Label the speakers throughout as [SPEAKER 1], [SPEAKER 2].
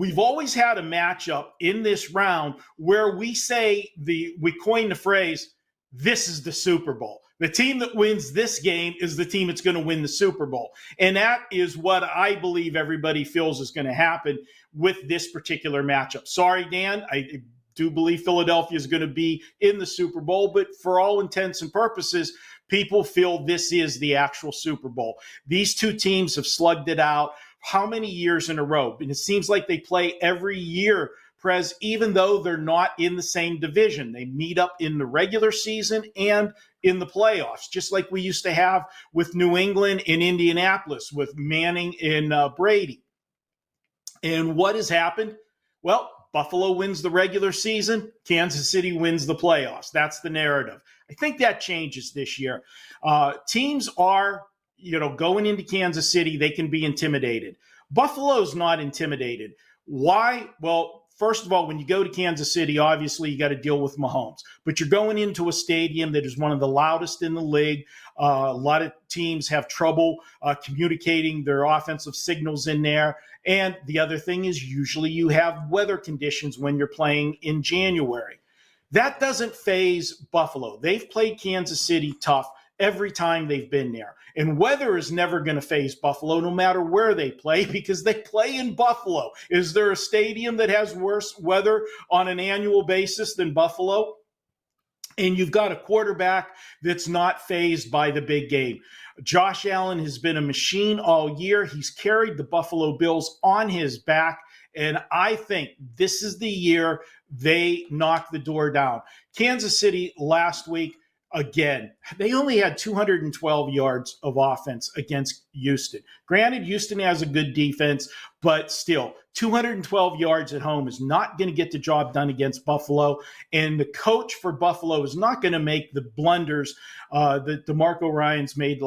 [SPEAKER 1] we've always had a matchup in this round where we coin the phrase, this is the Super Bowl. The team that wins this game is the team that's going to win the Super Bowl. And that is what I believe everybody feels is going to happen with this particular matchup. Sorry, Dan, I do believe Philadelphia is going to be in the Super Bowl, but for all intents and purposes, people feel this is the actual Super Bowl. These two teams have slugged it out how many years in a row? And it seems like they play every year, Prez, even though they're not in the same division. They meet up in the regular season and in the playoffs, just like we used to have with New England and Indianapolis with Manning and Brady. And what has happened? Well, Buffalo wins the regular season. Kansas City wins the playoffs. That's the narrative. I think that changes this year. Teams are, going into Kansas City, they can be intimidated. Buffalo's not intimidated. Why? Well, first of all, when you go to Kansas City, obviously you got to deal with Mahomes. But you're going into a stadium that is one of the loudest in the league. A lot of teams have trouble communicating their offensive signals in there. And the other thing is usually you have weather conditions when you're playing in January. That doesn't faze Buffalo. They've played Kansas City tough every time they've been there. And weather is never going to faze Buffalo no matter where they play because they play in Buffalo. Is there a stadium that has worse weather on an annual basis than Buffalo? And you've got a quarterback that's not fazed by the big game. Josh Allen has been a machine all year. He's carried the Buffalo Bills on his back. And I think this is the year they knock the door down. Kansas City last week, again, they only had 212 yards of offense against Houston. Granted, Houston has a good defense, but still, 212 yards at home is not going to get the job done against Buffalo. And the coach for Buffalo is not going to make the blunders that DeMeco Ryans made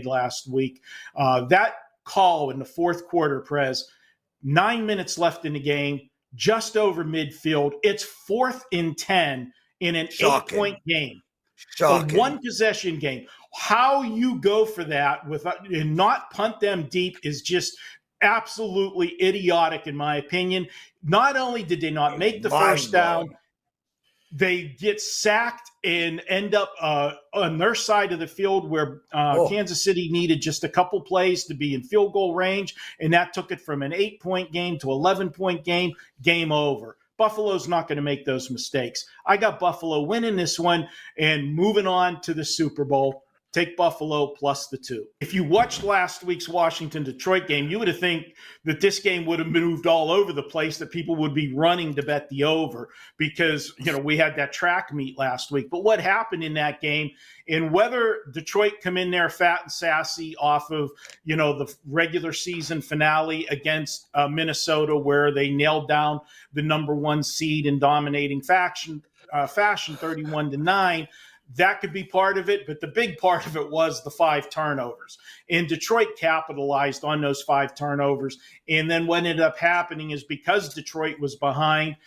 [SPEAKER 1] last week. That call in the fourth quarter, Prez, 9 minutes left in the game, just over midfield. It's 4th and 10. In an 8-point game,
[SPEAKER 2] Shocking.
[SPEAKER 1] A one-possession game. How you go for that and not punt them deep is just absolutely idiotic, in my opinion. Not only did they not make the first down, they get sacked and end up on their side of the field where Kansas City needed just a couple plays to be in field goal range, and that took it from an 8-point game to 11-point game. Game over. Buffalo's not going to make those mistakes. I got Buffalo winning this one and moving on to the Super Bowl. Take Buffalo plus the 2. If you watched last week's Washington-Detroit game, you would have think that this game would have moved all over the place, that people would be running to bet the over because, we had that track meet last week. But what happened in that game, and whether Detroit come in there fat and sassy off of, the regular season finale against Minnesota where they nailed down the number 1 seed in dominating fashion 31-9, that could be part of it, but the big part of it was the 5 turnovers. And Detroit capitalized on those 5 turnovers. And then what ended up happening is because Detroit was behind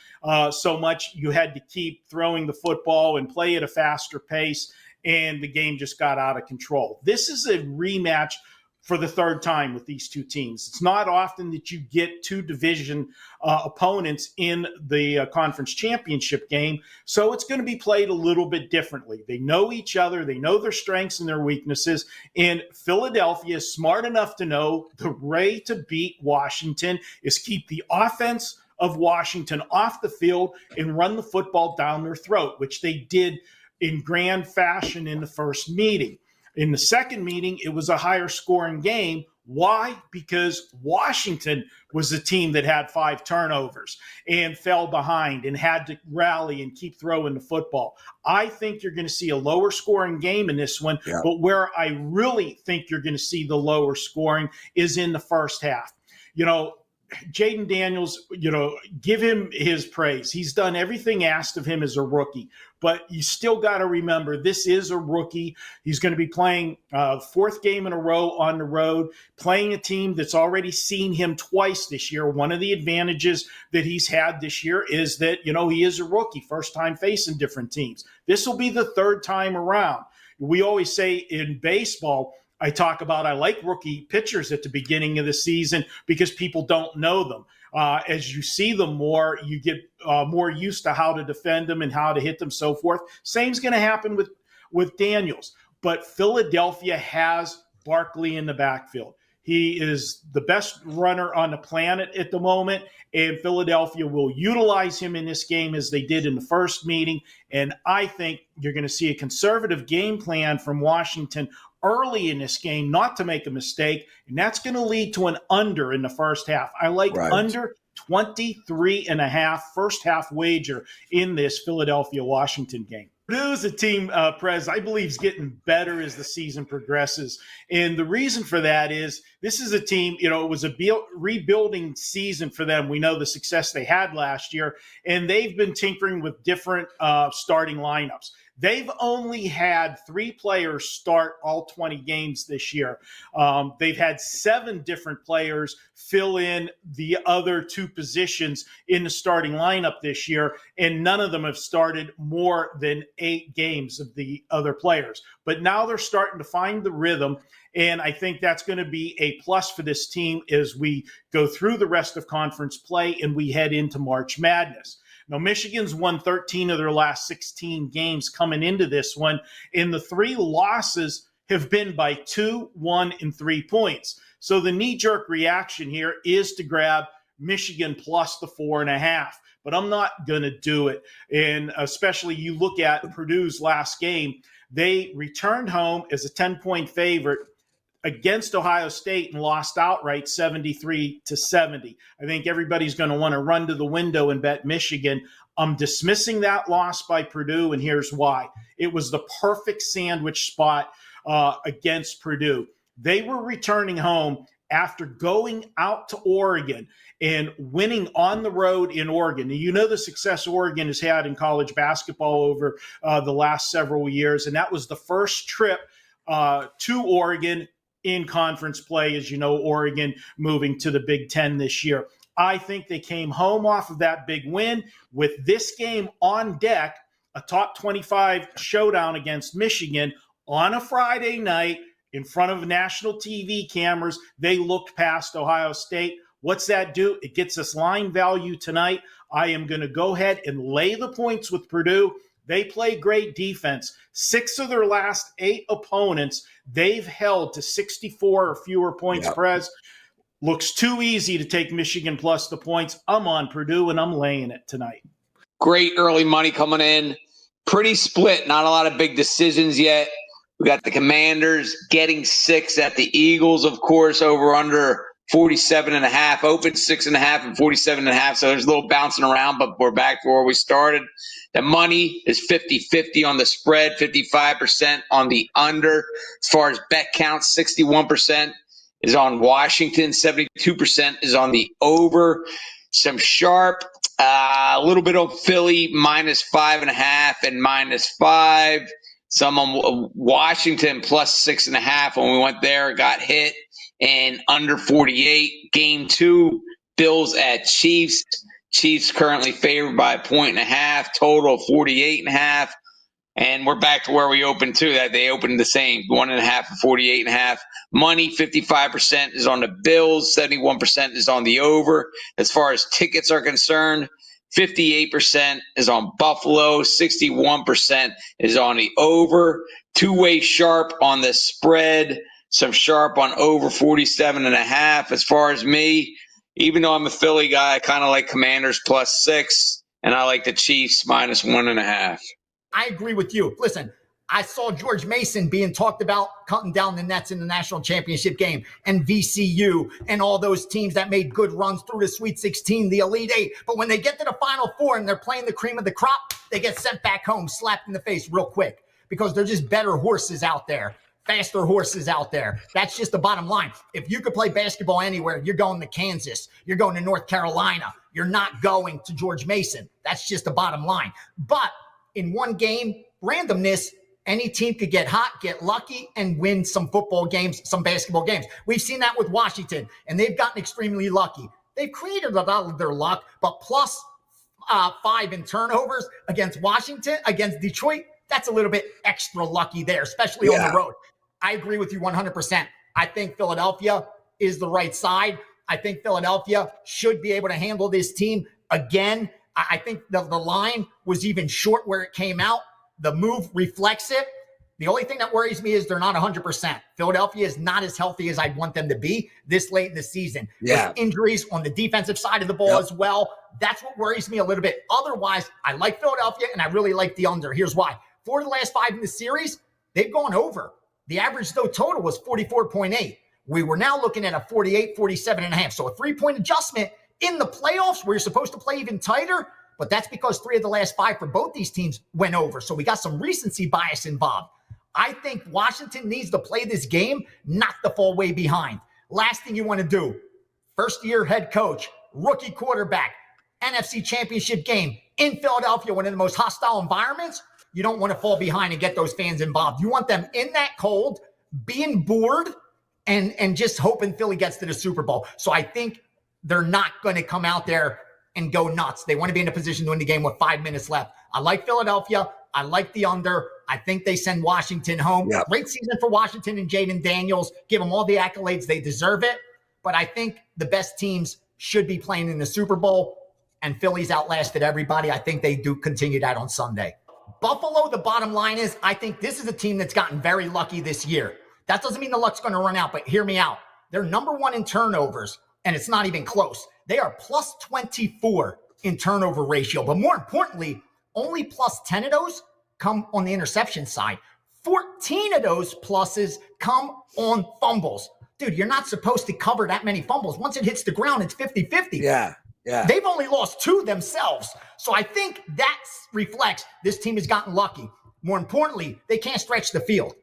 [SPEAKER 1] so much, you had to keep throwing the football and play at a faster pace, and the game just got out of control. This is a rematch for the 3rd time with these two teams. It's not often that you get 2 division opponents in the conference championship game, so it's going to be played a little bit differently. They know each other. They know their strengths and their weaknesses, and Philadelphia is smart enough to know the way to beat Washington is keep the offense of Washington off the field and run the football down their throat, which they did in grand fashion in the first meeting. In the second meeting, it was a higher scoring game. Why? Because Washington was the team that had 5 turnovers and fell behind and had to rally and keep throwing the football. I think you're going to see a lower scoring game in this one, but where I really think you're going to see the lower scoring is in the first half. Jayden Daniels, give him his praise. He's done everything asked of him as a rookie, but you still got to remember this is a rookie. He's going to be playing 4th game in a row on the road, playing a team that's already seen him twice this year. One of the advantages that he's had this year is that, he is a rookie, first time facing different teams. This will be the 3rd time around. We always say in baseball, I talk about I like rookie pitchers at the beginning of the season because people don't know them. As you see them more, you get more used to how to defend them and how to hit them, so forth. Same's going to happen with Daniels. But Philadelphia has Barkley in the backfield. He is the best runner on the planet at the moment, and Philadelphia will utilize him in this game as they did in the first meeting. And I think you're going to see a conservative game plan from Washington early in this game, not to make a mistake, and that's going to lead to an under in the first half. I like under 23.5 first half wager in this Philadelphia-Washington game. Purdue is a team, Prez, I believe is getting better as the season progresses. And the reason for that is this is a team, it was a rebuilding season for them. We know the success they had last year, and they've been tinkering with different starting lineups. They've only had 3 players start all 20 games this year. They've had 7 different players fill in the other 2 positions in the starting lineup this year, and none of them have started more than 8 games of the other players. But now they're starting to find the rhythm, and I think that's going to be a plus for this team as we go through the rest of conference play and we head into March Madness. Now, Michigan's won 13 of their last 16 games coming into this one, and the 3 losses have been by 2, 1, and 3 points. So the knee-jerk reaction here is to grab Michigan plus the 4.5, but I'm not going to do it. And especially you look at Purdue's last game, they returned home as a 10-point favorite against Ohio State and lost outright 73-70. I think everybody's going to want to run to the window and bet Michigan. I'm dismissing that loss by Purdue, and here's why. It was the perfect sandwich spot against Purdue. They were returning home after going out to Oregon and winning on the road in Oregon. You know the success Oregon has had in college basketball over the last several years, and that was the first trip to Oregon in conference play. As you know, Oregon moving to the Big Ten this year. I think they came home off of that big win with this game on deck, a top 25 showdown against Michigan on a Friday night in front of national TV cameras. They looked past Ohio State. What's that do? It gets us line value tonight. I am going to go ahead and lay the points with Purdue. They play great defense. 6 of their last 8 opponents, they've held to 64 or fewer points.
[SPEAKER 2] Yep.
[SPEAKER 1] Perez, looks too easy to take Michigan plus the points. I'm on Purdue, and I'm laying it tonight.
[SPEAKER 3] Great early money coming in. Pretty split. Not a lot of big decisions yet. We got the Commanders getting 6 at the Eagles, of course, over under 47.5. Open 6.5 and 47.5. So there's a little bouncing around, but we're back to where we started. The money is 50-50 on the spread, 55% on the under. As far as bet count, 61% is on Washington, 72% is on the over. Some sharp, a little bit of Philly, -5.5 and -5. Some on Washington plus 6.5 when we went there, got hit, and under 48. Game 2, Bills at Chiefs. Chiefs currently favored by 1.5, total 48.5. And we're back to where we opened too, that they opened the same, 1.5 and 48.5. Money, 55% is on the Bills, 71% is on the over. As far as tickets are concerned, 58% is on Buffalo, 61% is on the over. Two-way sharp on the spread, some sharp on over 47.5. As far as me, even though I'm a Philly guy, I kind of like Commanders plus 6, and I like the Chiefs -1.5.
[SPEAKER 4] I agree with you. Listen, I saw George Mason being talked about cutting down the nets in the national championship game, and VCU and all those teams that made good runs through the Sweet 16, the Elite 8. But when they get to the Final Four and they're playing the cream of the crop, they get sent back home, slapped in the face real quick because they're just better horses out there, faster horses out there. That's just the bottom line. If you could play basketball anywhere, you're going to Kansas. You're going to North Carolina. You're not going to George Mason. That's just the bottom line. But in one game, randomness, any team could get hot, get lucky, and win some football games, some basketball games. We've seen that with Washington, and they've gotten extremely lucky. They've created a lot of their luck, but plus 5 in turnovers against Washington, against Detroit, that's a little bit extra lucky there, especially on the road. I agree with you 100%. I think Philadelphia is the right side. I think Philadelphia should be able to handle this team again. I think the line was even short where it came out. The move reflects it. The only thing that worries me is they're not 100%. Philadelphia is not as healthy as I'd want them to be this late in the season.
[SPEAKER 2] Yeah.
[SPEAKER 4] There's injuries on the defensive side of the ball as well. That's what worries me a little bit. Otherwise, I like Philadelphia, and I really like the under. Here's why. 4 of the last 5 in the series, they've gone over. The average, though, total was 44.8. We were now looking at a 48, 47.5. So a 3-point adjustment in the playoffs where you're supposed to play even tighter, but that's because 3 of the last 5 for both these teams went over. So we got some recency bias involved. I think Washington needs to play this game, not to fall way behind. Last thing you want to do, first-year head coach, rookie quarterback, NFC championship game in Philadelphia, one of the most hostile environments. You don't want to fall behind and get those fans involved. You want them in that cold, being bored, and just hoping Philly gets to the Super Bowl. So I think they're not going to come out there and go nuts. They want to be in a position to win the game with 5 minutes left. I like Philadelphia. I like the under. I think they send Washington home.
[SPEAKER 2] Yep.
[SPEAKER 4] Great season for Washington and Jayden Daniels. Give them all the accolades. They deserve it. But I think the best teams should be playing in the Super Bowl, and Philly's outlasted everybody. I think they do continue that on Sunday. Buffalo, the bottom line is, I think this is a team that's gotten very lucky this year. That doesn't mean the luck's going to run out, but hear me out. They're number 1 in turnovers, and it's not even close. They are plus 24 in turnover ratio. But more importantly, only plus 10 of those come on the interception side. 14 of those pluses come on fumbles. Dude, you're not supposed to cover that many fumbles. Once it hits the ground, it's 50-50.
[SPEAKER 2] Yeah.
[SPEAKER 4] They've only lost 2 themselves. So I think that reflects this team has gotten lucky. More importantly, they can't stretch the field.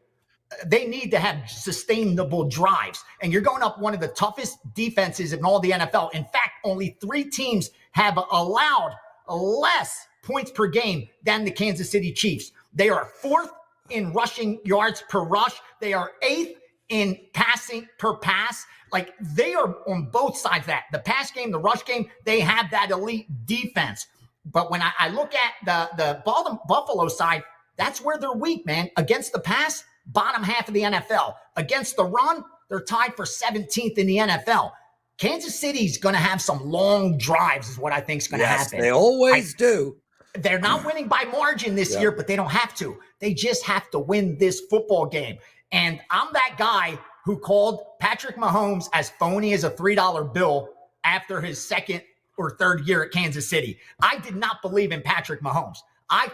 [SPEAKER 4] They need to have sustainable drives. And you're going up one of the toughest defenses in all the NFL. In fact, only 3 teams have allowed less points per game than the Kansas City Chiefs. They are 4th in rushing yards per rush. They are 8th in passing per pass. Like, they are on both sides of that. The pass game, the rush game, they have that elite defense. But when I look at the Buffalo side, that's where they're weak, man. Against the pass, bottom half of the NFL. Against the run, they're tied for 17th in the NFL. Kansas City's going to have some long drives is what I think is going to happen.
[SPEAKER 2] They always do.
[SPEAKER 4] They're not winning by margin this year, but they don't have to. They just have to win this football game. And I'm that guy who called Patrick Mahomes as phony as a $3 bill after his 2nd or 3rd year at Kansas City. I did not believe in Patrick Mahomes. I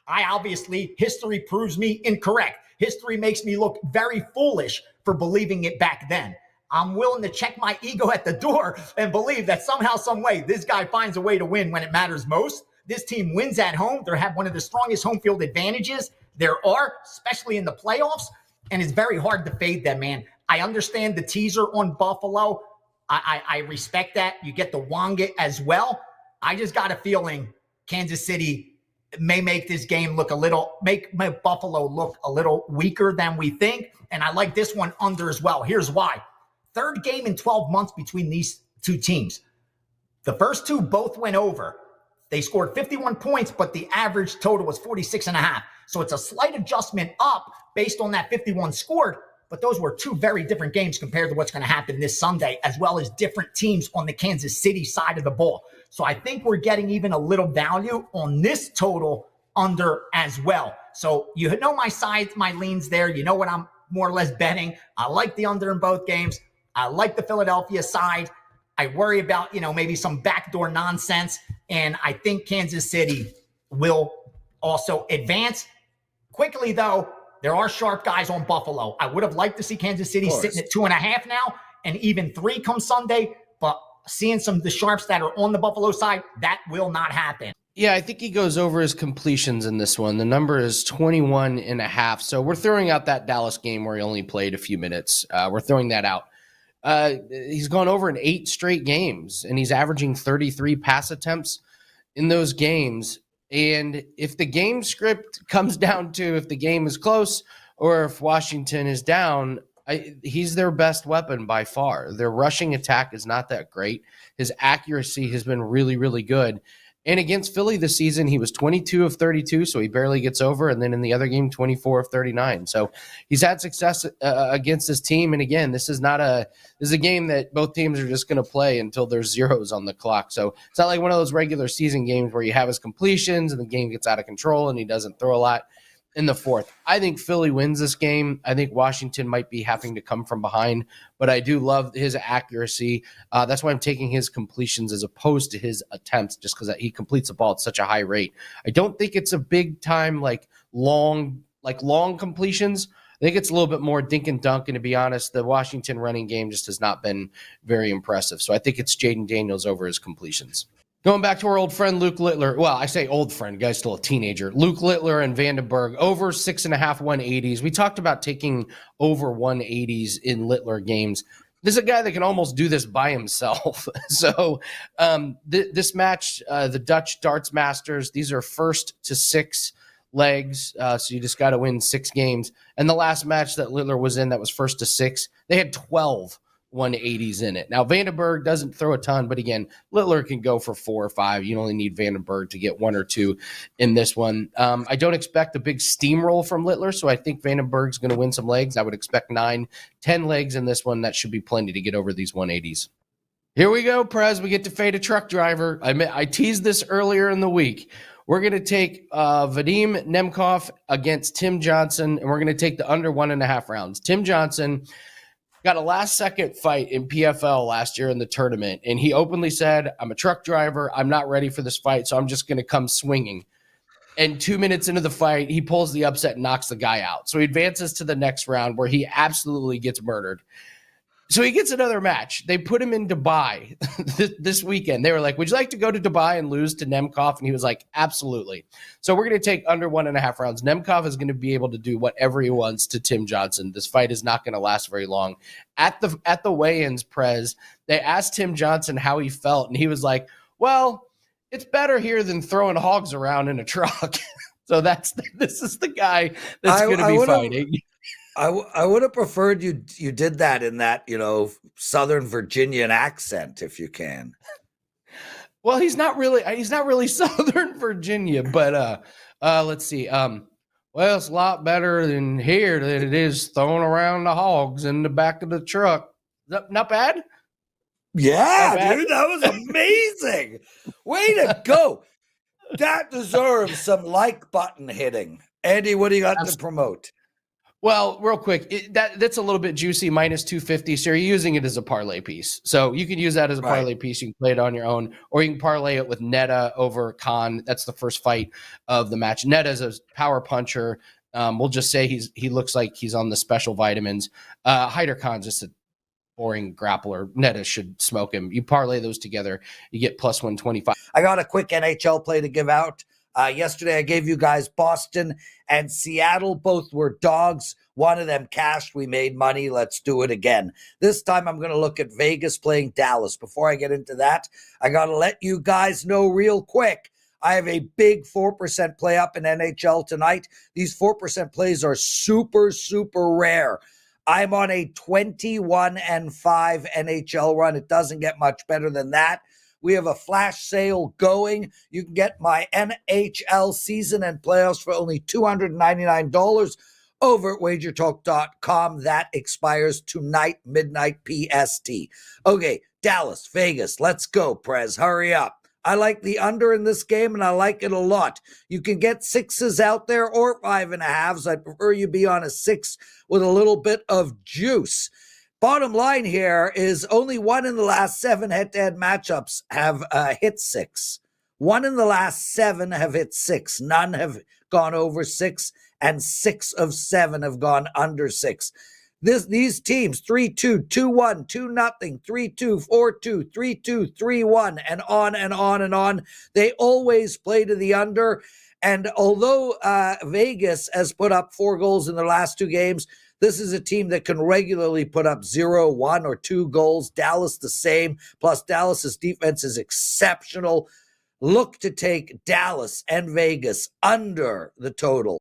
[SPEAKER 4] obviously, history proves me incorrect. History makes me look very foolish for believing it back then. I'm willing to check my ego at the door and believe that somehow, some way, this guy finds a way to win when it matters most. This team wins at home. They have one of the strongest home field advantages there are, especially in the playoffs, and it's very hard to fade them, man. I understand the teaser on Buffalo. I respect that. You get the Wonga as well. I just got a feeling Kansas City may make this game look make Buffalo look a little weaker than we think. And I like this one under as well. Here's why. 3rd game in 12 months between these 2 teams. The first 2 both went over. They scored 51 points, but the average total was 46.5. So it's a slight adjustment up based on that 51 scored. But those were 2 very different games compared to what's going to happen this Sunday, as well as different teams on the Kansas City side of the ball. So I think we're getting even a little value on this total under as well. So you know my sides, my leans there. You know what I'm more or less betting. I like the under in both games. I like the Philadelphia side. I worry about, maybe some backdoor nonsense. And I think Kansas City will also advance. Quickly, though, there are sharp guys on Buffalo. I would have liked to see Kansas City sitting at 2.5 now and even 3 come Sunday. But seeing some of the sharps that are on the Buffalo side, that will not happen.
[SPEAKER 5] Yeah, I think he goes over his completions in this one. The number is 21.5. So we're throwing out that Dallas game where he only played a few minutes. We're throwing that out. He's gone over in 8 straight games, and he's averaging 33 pass attempts in those games. And if the game script comes down to if the game is close or if Washington is down, he's their best weapon by far. Their rushing attack is not that great. His accuracy has been really, really good. And against Philly this season, he was 22 of 32, so he barely gets over. And then in the other game, 24 of 39. So he's had success against his team. And again, this is a game that both teams are just going to play until there's zeros on the clock. So it's not like one of those regular season games where you have his completions and the game gets out of control and he doesn't throw a lot in the fourth. I think Philly wins this game. I think Washington might be having to come from behind, but I do love his accuracy. That's why I'm taking his completions as opposed to his attempts, just because he completes the ball at such a high rate. I don't think it's a big time, long completions. I think it's a little bit more dink and dunk. And to be honest, the Washington running game just has not been very impressive. So I think it's Jayden Daniels over his completions. Going back to our old friend Luke Littler. Well, I say old friend, guy's still a teenager. Luke Littler and Vandenberg over 6.5 180s. We talked about taking over 180s in Littler games. This is a guy that can almost do this by himself. So this match, the Dutch Darts Masters, these are 1st to 6 legs. So you just got to win 6 games. And the last match that Littler was in that was 1st to 6, they had 12 180s in it. Now, Vandenberg doesn't throw a ton, but again, Littler can go for 4 or 5. You only need Vandenberg to get 1 or 2 in this one. I don't expect a big steamroll from Littler, so I think Vandenberg's going to win some legs. I would expect 9, 10 legs in this one. That should be plenty to get over these 180s. Here we go, Prez. We get to fade a truck driver. I teased this earlier in the week. We're going to take Vadim Nemkov against Tim Johnson, and we're going to take the under 1.5 rounds. Tim Johnson got a last-second fight in PFL last year in the tournament, and he openly said, I'm a truck driver. I'm not ready for this fight, so I'm just going to come swinging. And 2 minutes into the fight, he pulls the upset and knocks the guy out. So he advances to the next round where he absolutely gets murdered. So he gets another match. They put him in Dubai this weekend. They were like, would you like to go to Dubai and lose to Nemkov? And he was like, absolutely. So we're going to take under 1.5 rounds. Nemkov is going to be able to do whatever he wants to Tim Johnson. This fight is not going to last very long. At the weigh-ins, Prez, they asked Tim Johnson how he felt, and he was like, well, it's better here than throwing hogs around in a truck. So this is the guy that's going to be fighting.
[SPEAKER 2] I would have preferred you did that in that, Southern Virginian accent, if you can.
[SPEAKER 5] Well, he's not really Southern Virginia, but let's see. Well, it's a lot better than here than it is throwing around the hogs in the back of the truck. Not bad?
[SPEAKER 2] Yeah,
[SPEAKER 5] not bad?
[SPEAKER 2] dude, that was amazing. Way to go. That deserves some like button hitting. Andy, what do you got to promote?
[SPEAKER 5] Well, real quick, that's a little bit juicy, minus 250. So you're using it as a parlay piece. So you can use that as a parlay piece. You can play it on your own, or you can parlay it with Netta over Khan. That's the first fight of the match. Netta's a power puncher. We'll just say he looks like he's on the special vitamins. Hyder Khan's just a boring grappler. Netta should smoke him. You parlay those together, you get plus 125.
[SPEAKER 2] I got a quick NHL play to give out. Yesterday, I gave you guys Boston and Seattle. Both were dogs. One of them cashed. We made money. Let's do it again. This time, I'm going to look at Vegas playing Dallas. Before I get into that, I got to let you guys know real quick. I have a big 4% play up in NHL tonight. These 4% plays are super, super rare. I'm on a 21-5 NHL run. It doesn't get much better than that. We have a flash sale going. You can get my NHL season and playoffs for only $299 over at WagerTalk.com. That expires tonight, midnight PST. Okay, Dallas, Vegas, let's go, Prez. Hurry up. I like the under in this game, and I like it a lot. You can get 6s out there or 5.5s. I'd prefer you be on a 6 with a little bit of juice. Bottom line here is only 1 in the last 7 head-to-head matchups have hit 6. 1 in the last 7 have hit 6. None have gone over 6, and 6 of 7 have gone under 6. These teams, 3-2, 2-1, 2-0, 3-2, 4-2, 3-2, 3-1, and on and on and on. They always play to the under. And although Vegas has put up 4 goals in their last 2 games, this is a team that can regularly put up 0, 1, or 2 goals. Dallas the same. Plus, Dallas's defense is exceptional. Look to take Dallas and Vegas under the total.